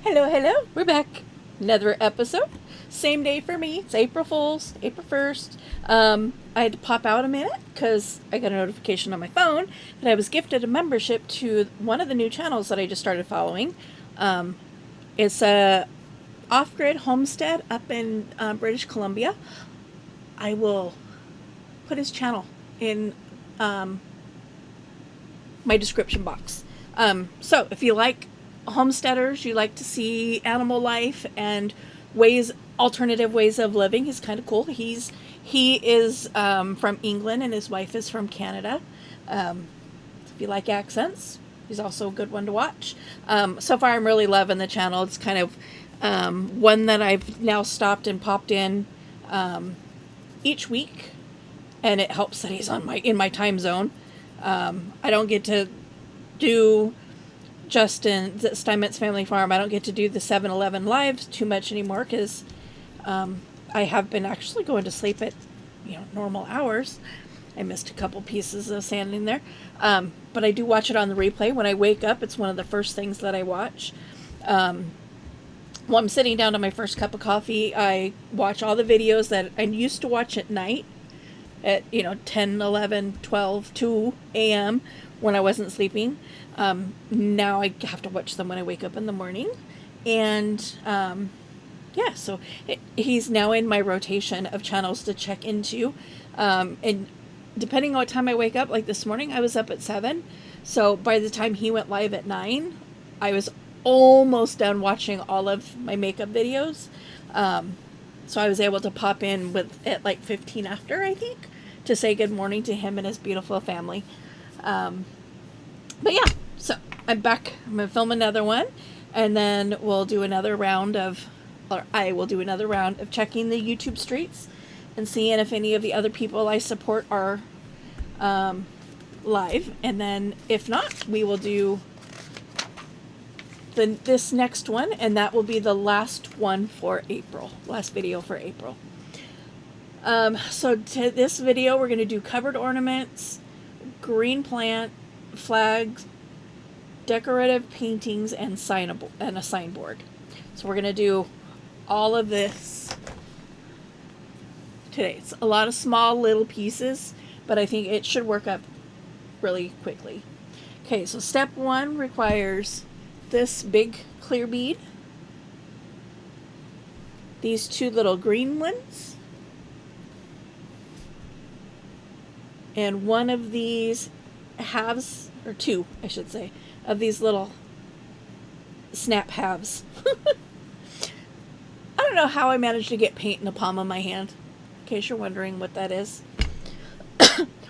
Hello, hello. We're back. Another episode. Same day for me. It's April Fool's, April 1st. I had to pop out a minute because I got a notification on my phone that I was gifted a membership to one of the new channels that I just started following. It's a off-grid homestead up in British Columbia. I will put his channel in my description box. So if you like homesteaders, you like to see animal life and alternative ways of living, he's kind of cool. He is from England and his wife is from Canada. If you like accents, he's also a good one to watch. So far, I'm really loving the channel. It's kind of one that I've now stopped and popped in each week, and it helps that he's in my time zone. I don't get to do Justin Steinmetz Family Farm. I don't get to do the 7-Eleven lives too much anymore because I have been actually going to sleep at normal hours. I missed a couple pieces of sanding there, but I do watch it on the replay. When I wake up, it's one of the first things that I watch. While I'm sitting down to my first cup of coffee, I watch all the videos that I used to watch at night at 10, 11, 12, 2 a.m. when I wasn't sleeping. Now I have to watch them when I wake up in the morning. And so he's now in my rotation of channels to check into. And depending on what time I wake up, like this morning I was up at 7. So by the time he went live at 9, I was almost done watching all of my makeup videos. So I was able to pop in at like 15 after, I think, to say good morning to him and his beautiful family. But yeah, so I'm back. I'm going to film another one, and then we'll do another round of, or I will do another round of checking the YouTube streets and seeing if any of the other people I support are live. And then if not, we will do this next one, and that will be the last one for April. Last video for April. So to this video, we're going to do covered ornaments, green plant, flags, decorative paintings, and a signboard. So we're going to do all of this today. It's a lot of small little pieces, but I think it should work up really quickly. Okay, so step 1 requires this big clear bead, these 2 little green ones, and one of these halves, or 2 I should say, of these little snap halves. I don't know how I managed to get paint in the palm of my hand, in case you're wondering what that is.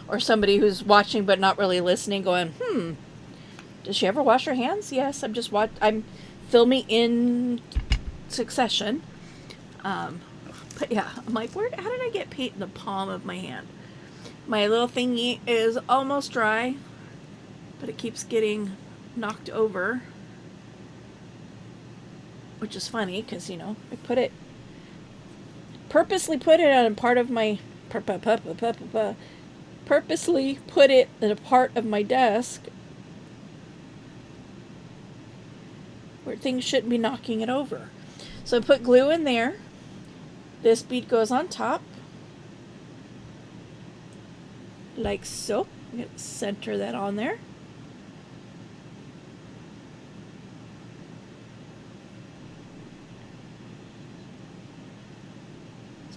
Or somebody who's watching but not really listening going, does she ever wash her hands? Yes, I'm filming in succession. But yeah, I'm like, how did I get paint in the palm of my hand? My little thingy is almost dry, but it keeps getting knocked over, which is funny because, I purposely put it on part of my, purposely put it in a part of my desk where things shouldn't be knocking it over. So I put glue in there. This bead goes on top, like so. I'm going to center that on there.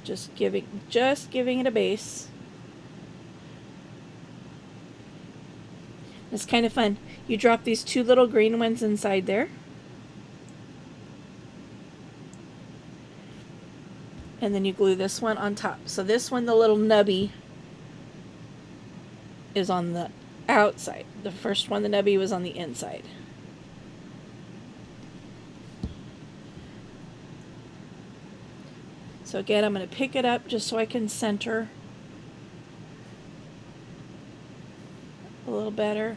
Just giving it a base. It's kind of fun. You drop these 2 little green ones inside there. And then you glue this one on top. So this one, the little nubby, is on the outside. The first one, the nubby, was on the inside. So again, I'm going to pick it up just so I can center a little better.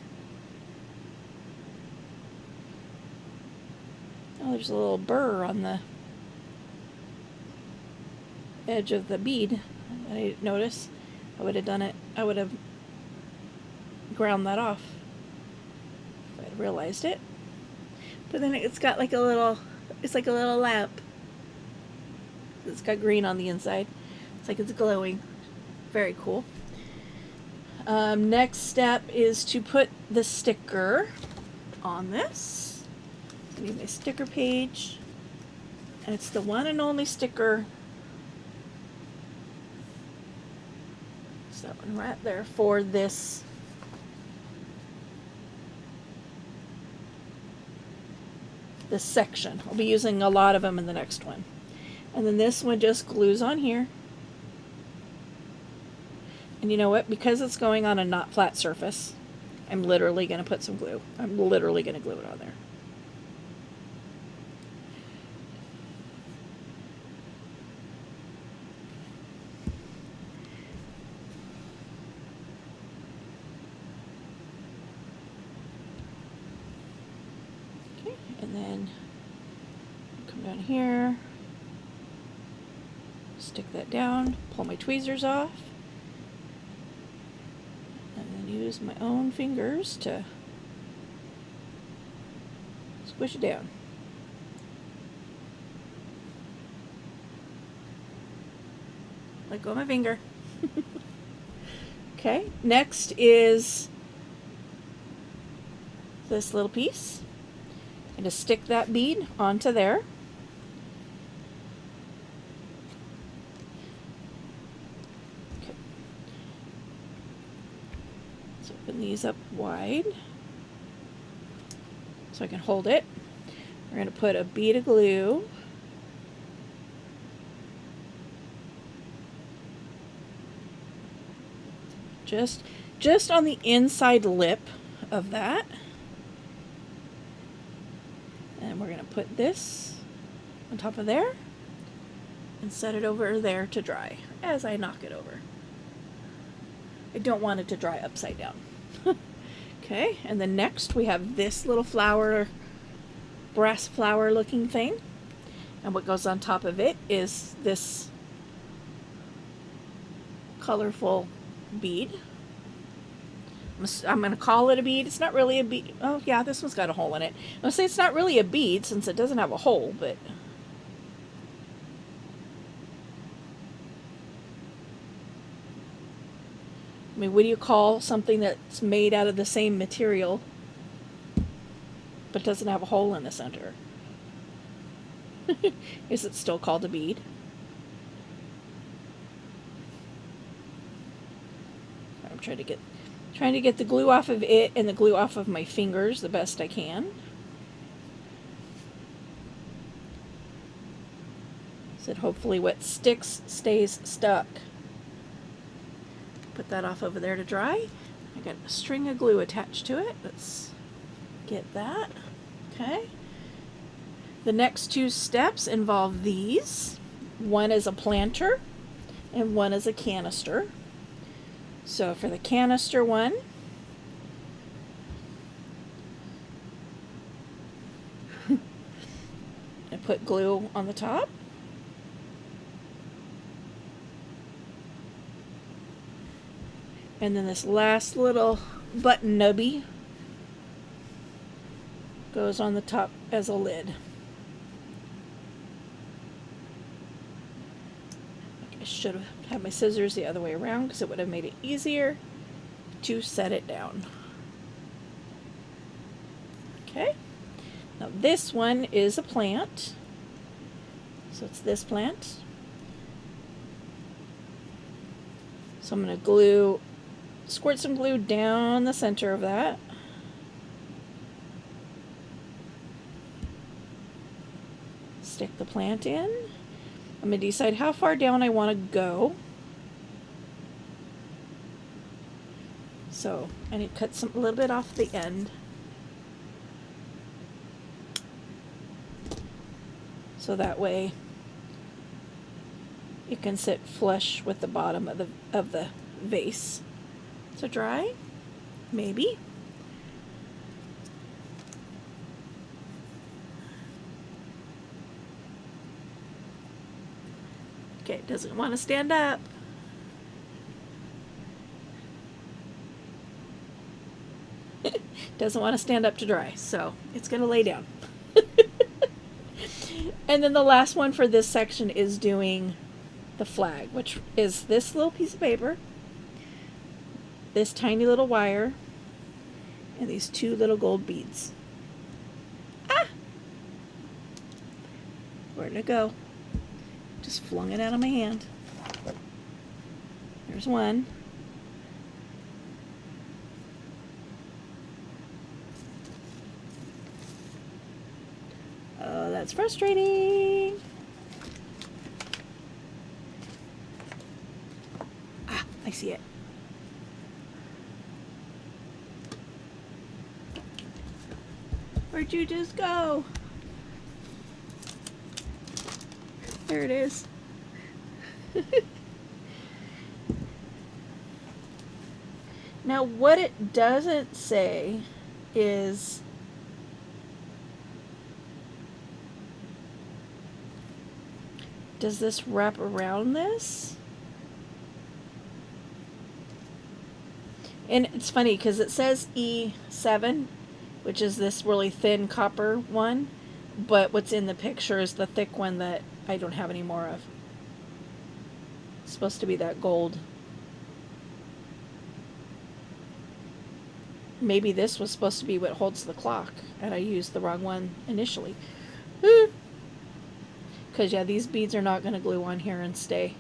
Oh, there's a little burr on the edge of the bead. I didn't notice. I would have ground that off if I'd realized it. But then it's got like a little It's like a little lamp. It's got green on the inside. It's like it's glowing. Very cool. Next step is to put the sticker on this. I need my sticker page. And it's the one and only sticker. It's that one right there for this. This section. I'll be using a lot of them in the next one. And then this one just glues on here. And you know what? Because it's going on a not flat surface, I'm literally going to put some glue. I'm literally going to glue it on there. Okay, and then come down here, stick that down, pull my tweezers off. Use my own fingers to squish it down. Let go of my finger. Okay, next is this little piece. And just stick that bead onto there. Open these up wide so I can hold it. We're going to put a bead of glue just on the inside lip of that. And we're going to put this on top of there and set it over there to dry as I knock it over. I don't want it to dry upside down. Okay, and then next we have this little flower, brass flower looking thing. And what goes on top of it is this colorful bead. I'm going to call it a bead. It's not really a bead. Oh yeah, this one's got a hole in it. I'm going to say it's not really a bead since it doesn't have a hole, but I mean, what do you call something that's made out of the same material but doesn't have a hole in the center? Is it still called a bead? I'm trying to get the glue off of it and the glue off of my fingers the best I can. So that hopefully what sticks stays stuck. Put that off over there to dry. I got a string of glue attached to it. Let's get that. Okay. The next two steps involve these. One is a planter and one is a canister. So for the canister one, I put glue on the top. And then this last little button nubby goes on the top as a lid. I should have had my scissors the other way around because it would have made it easier to set it down. Okay. Now this one is a plant. So it's this plant. So I'm going to squirt some glue down the center of that. Stick the plant in. I'm going to decide how far down I want to go. So I need to cut a little bit off the end. So that way it can sit flush with the bottom of the vase. So dry, maybe. Okay, it doesn't want to stand up. Doesn't want to stand up to dry, so it's going to lay down. And then the last one for this section is doing the flag, which is this little piece of paper, this tiny little wire, and these 2 little gold beads. Ah! Where'd it go? Just flung it out of my hand. There's one. Oh, that's frustrating. Ah, I see it. Where'd you just go? There it is. Now, what it doesn't say is does this wrap around this? And it's funny because it says E7, which is this really thin copper one, but what's in the picture is the thick one that I don't have any more of. It's supposed to be that gold. Maybe this was supposed to be what holds the clock, and I used the wrong one initially. Because, yeah, these beads are not going to glue on here and stay.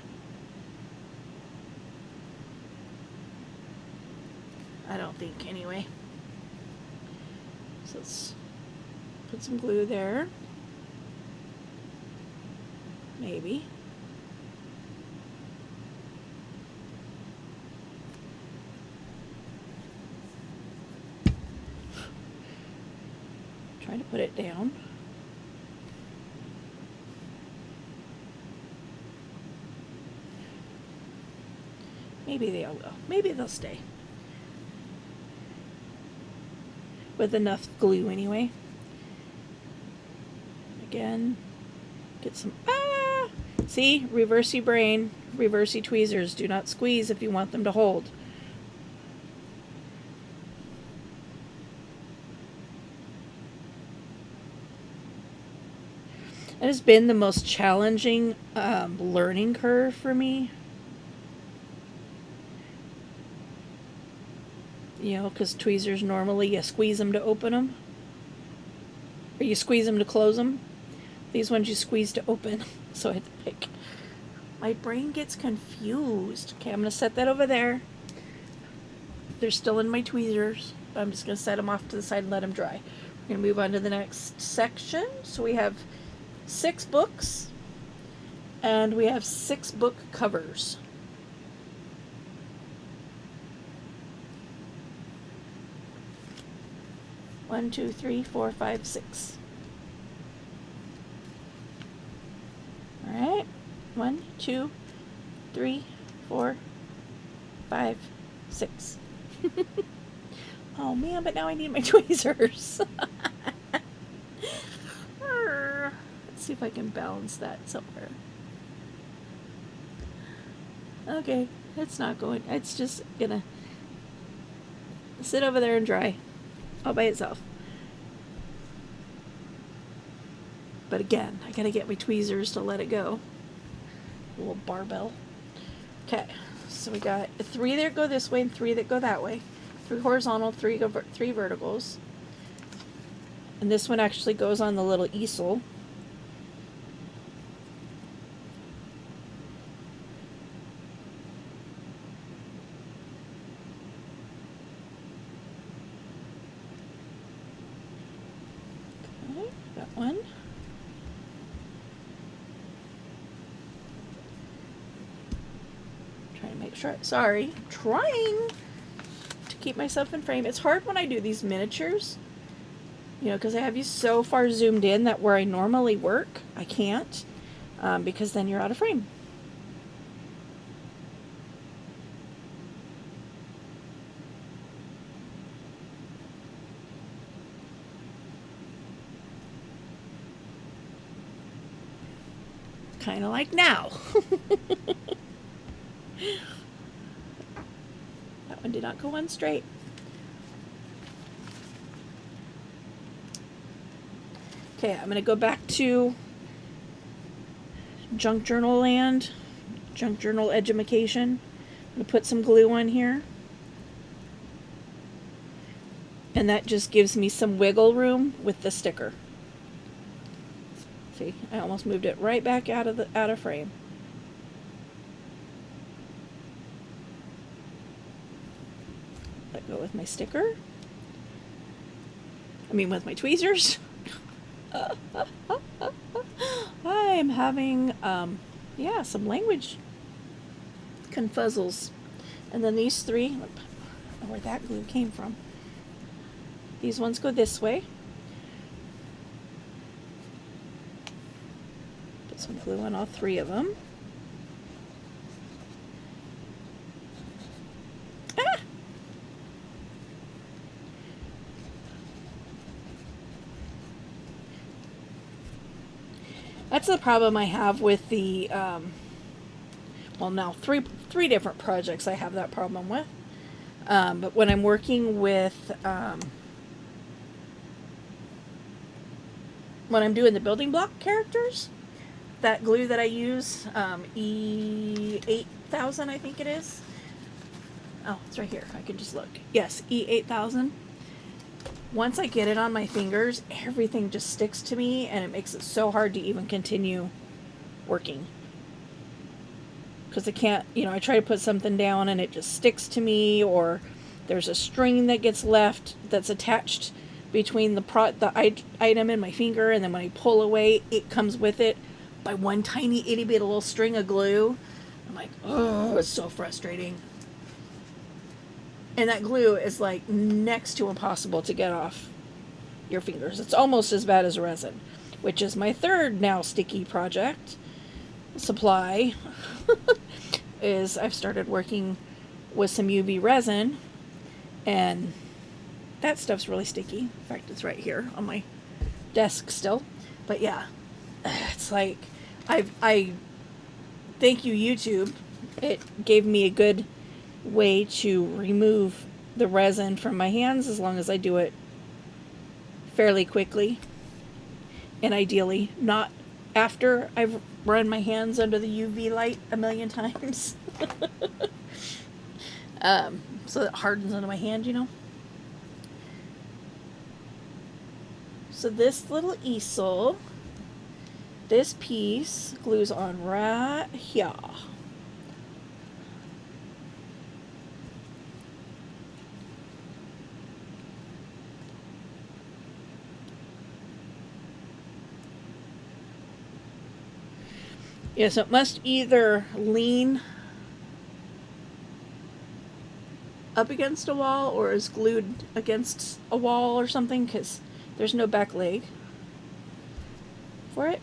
I don't think, anyway. So let's put some glue there. Maybe. Trying to put it down. Maybe they all will. Maybe they'll stay. With enough glue anyway. Again, get some, see, reversey brain, reversey tweezers. Do not squeeze if you want them to hold. It has been the most challenging learning curve for me. You know, because tweezers normally you squeeze them to open them. Or you squeeze them to close them. These ones you squeeze to open. So I had to pick. My brain gets confused. Okay, I'm going to set that over there. They're still in my tweezers. But I'm just going to set them off to the side and let them dry. We're going to move on to the next section. So we have 6 books. And we have 6 book covers. One, two, three, four, 5, 6. All right. 1, 2, 3, 4, 5, 6. Oh man, but now I need my tweezers. Let's see if I can balance that somewhere. Okay, it's not going. It's just gonna sit over there and dry all by itself. But again, I gotta get my tweezers to let it go. A little barbell. Okay, so we got 3 that go this way and 3 that go that way. 3 horizontal, 3 verticals. And this one actually goes on the little easel. Okay, that one. Trying to make sure, sorry, I'm trying to keep myself in frame. It's hard when I do these miniatures, you know, because I have you so far zoomed in that where I normally work, I can't, because then you're out of frame. Kind of like now. That one did not go on straight. Okay, I'm going to go back to junk journal land, junk journal edumacation. I'm going to put some glue on here. And that just gives me some wiggle room with the sticker. See, I almost moved it right back out of frame. Let go with my sticker. I mean with my tweezers. I am having yeah, some language confuzzles. And then these three, I don't know where that glue came from. These ones go this way. Put some glue on all three of them. Ah! That's the problem I have with the, well, now three different projects I have that problem with. But when I'm working with, when I'm doing the building block characters, that glue that I use, E8000 I think it is. Oh, it's right here. I can just look. Yes, E8000. Once I get it on my fingers, everything just sticks to me, and it makes it so hard to even continue working. Because I can't, you know, I try to put something down and it just sticks to me, or there's a string that gets left that's attached between the item and my finger, and then when I pull away, it comes with it by one tiny itty bitty little string of glue. I'm like, oh, it's so frustrating. And that glue is like next to impossible to get off your fingers. It's almost as bad as resin, which is my third now sticky project supply. Is I've started working with some UV resin, and that stuff's really sticky. In fact, it's right here on my desk still. But yeah, it's like I thank you, YouTube. It gave me a good way to remove the resin from my hands, as long as I do it fairly quickly, and ideally not after I've run my hands under the UV light a million times. So it hardens under my hand, you know. So this little easel, this piece glues on right here. Yes, it must either lean up against a wall or is glued against a wall or something, because there's no back leg for it.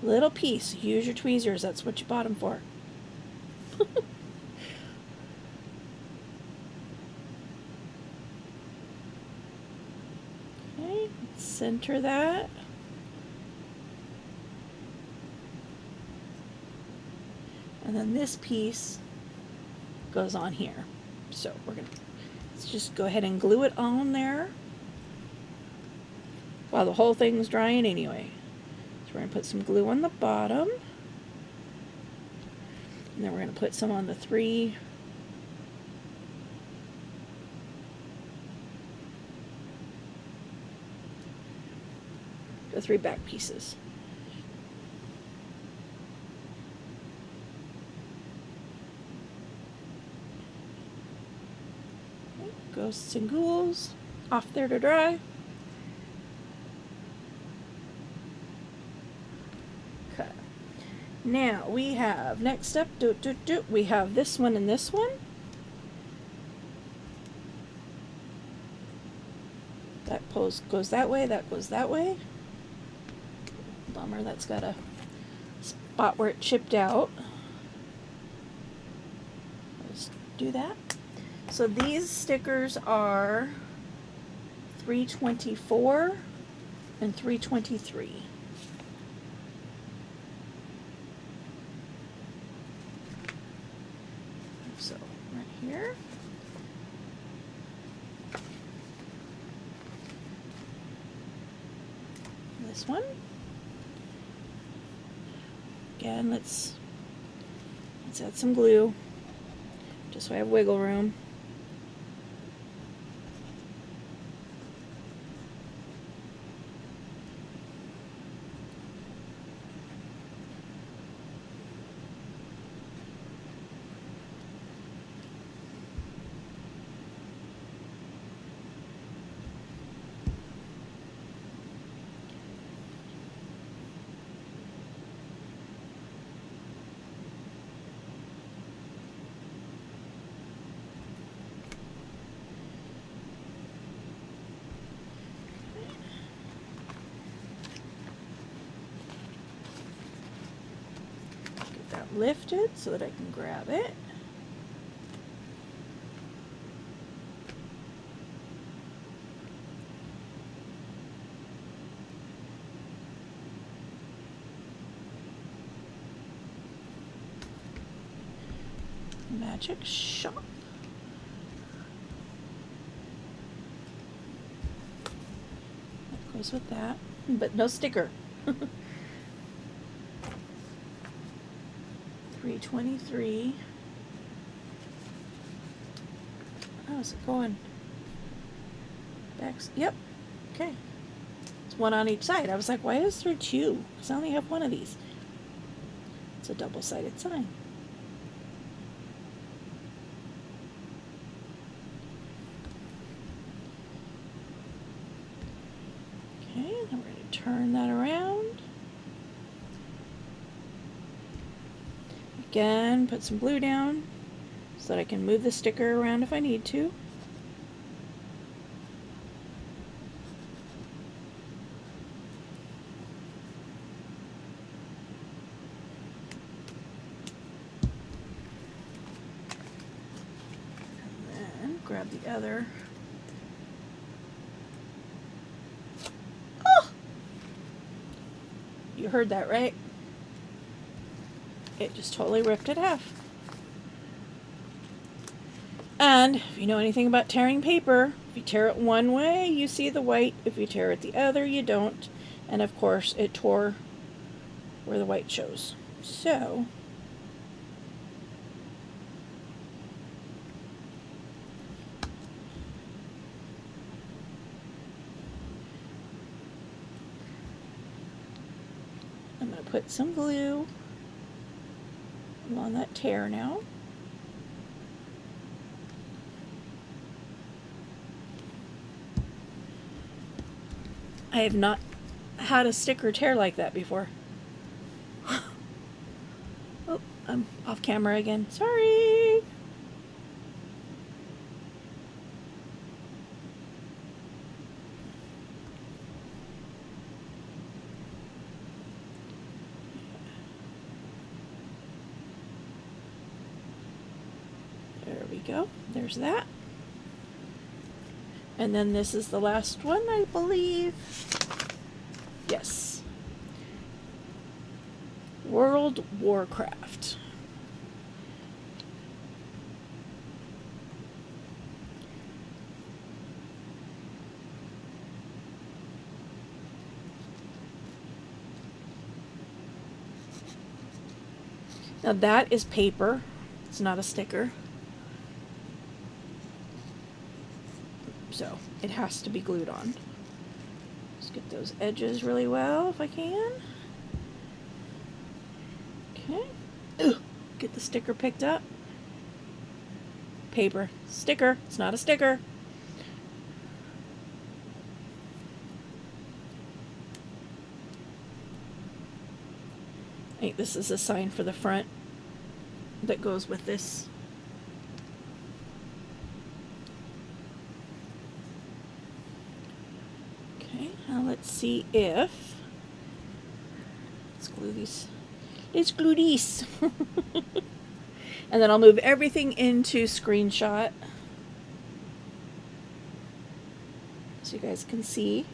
Little piece. Use your tweezers. That's what you bought them for. Okay, center that. And then this piece goes on here. So let's just go ahead and glue it on there while the whole thing's drying anyway. So we're going to put some glue on the bottom, and then we're going to put some on the three back pieces. Ghosts and ghouls off there to dry. Okay. Now we have, next up, we have this one and this one. That pose goes that way, that goes that way. Bummer, that's got a spot where it chipped out. Let's do that. So these stickers are 324 and 323. So right here. this one. Again, let's add some glue, just so I have wiggle room. Lifted so that I can grab it. Magic Shop. That goes with that, but no sticker. 323. How's it going? Backs. Yep. Okay. It's one on each side. I was like, why is there two? Because I only have one of these. It's a double-sided sign. Okay, then we're going to turn that around. Again, put some glue down so that I can move the sticker around if I need to. And then grab the other. Oh! You heard that, right? It just totally ripped it half. And if you know anything about tearing paper, if you tear it one way, you see the white. If you tear it the other, you don't. And of course, it tore where the white shows. So, I'm going to put some glue on that tear now. I have not had a sticker tear like that before. Oh, I'm off camera again. Sorry. There we go. There's that. And then this is the last one, I believe. Yes. World Warcraft. Now that is paper. It's not a sticker. So it has to be glued on. Let's get those edges really well if I can. Okay. Ugh. Get the sticker picked up. Paper. Sticker. It's not a sticker. I think this is a sign for the front that goes with this. Okay, now let's see if, let's glue these. Let's glue these. And then I'll move everything into screenshot so you guys can see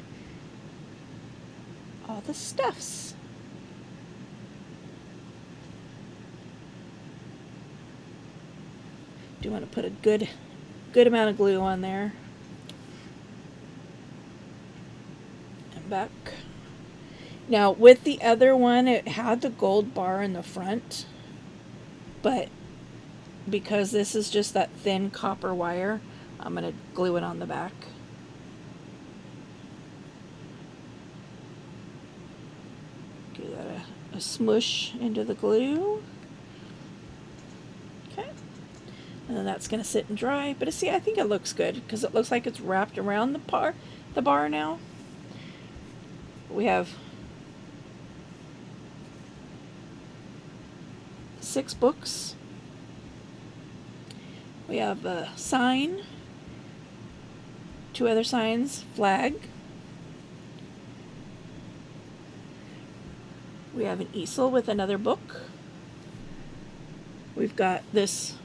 all the stuffs. Do want to put a good amount of glue on there. And back. Now, with the other one, it had the gold bar in the front, but because this is just that thin copper wire, I'm going to glue it on the back. Give that a smush into the glue. Okay. And then that's going to sit and dry. But see, I think it looks good because it looks like it's wrapped around the bar now. We have 6 books. We have a sign, 2 other signs, flag. We have an easel with another book. We've got this,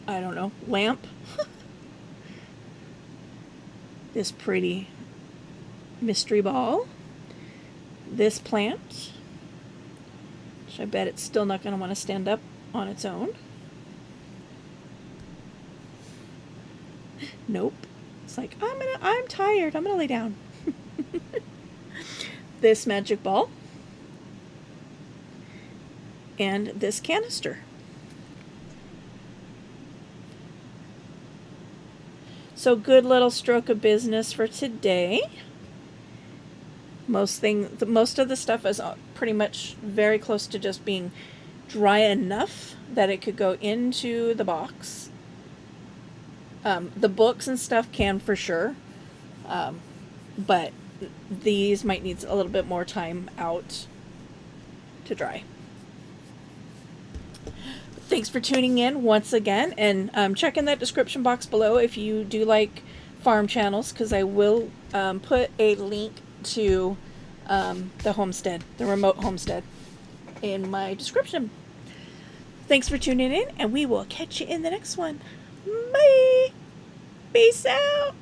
I don't know, lamp. This pretty mystery ball. This plant, which I bet it's still not going to want to stand up on its own. Nope. It's like, I'm tired. I'm gonna lay down. This magic ball. And this canister. So good little stroke of business for today. Most of the stuff is pretty much very close to just being dry enough that it could go into the box. The books and stuff can for sure, but these might need a little bit more time out to dry. Thanks for tuning in once again, and check in that description box below if you do like farm channels, because I will put a link to the homestead, the remote homestead, in my description. Thanks for tuning in, and we will catch you in the next one. Bye! Peace out!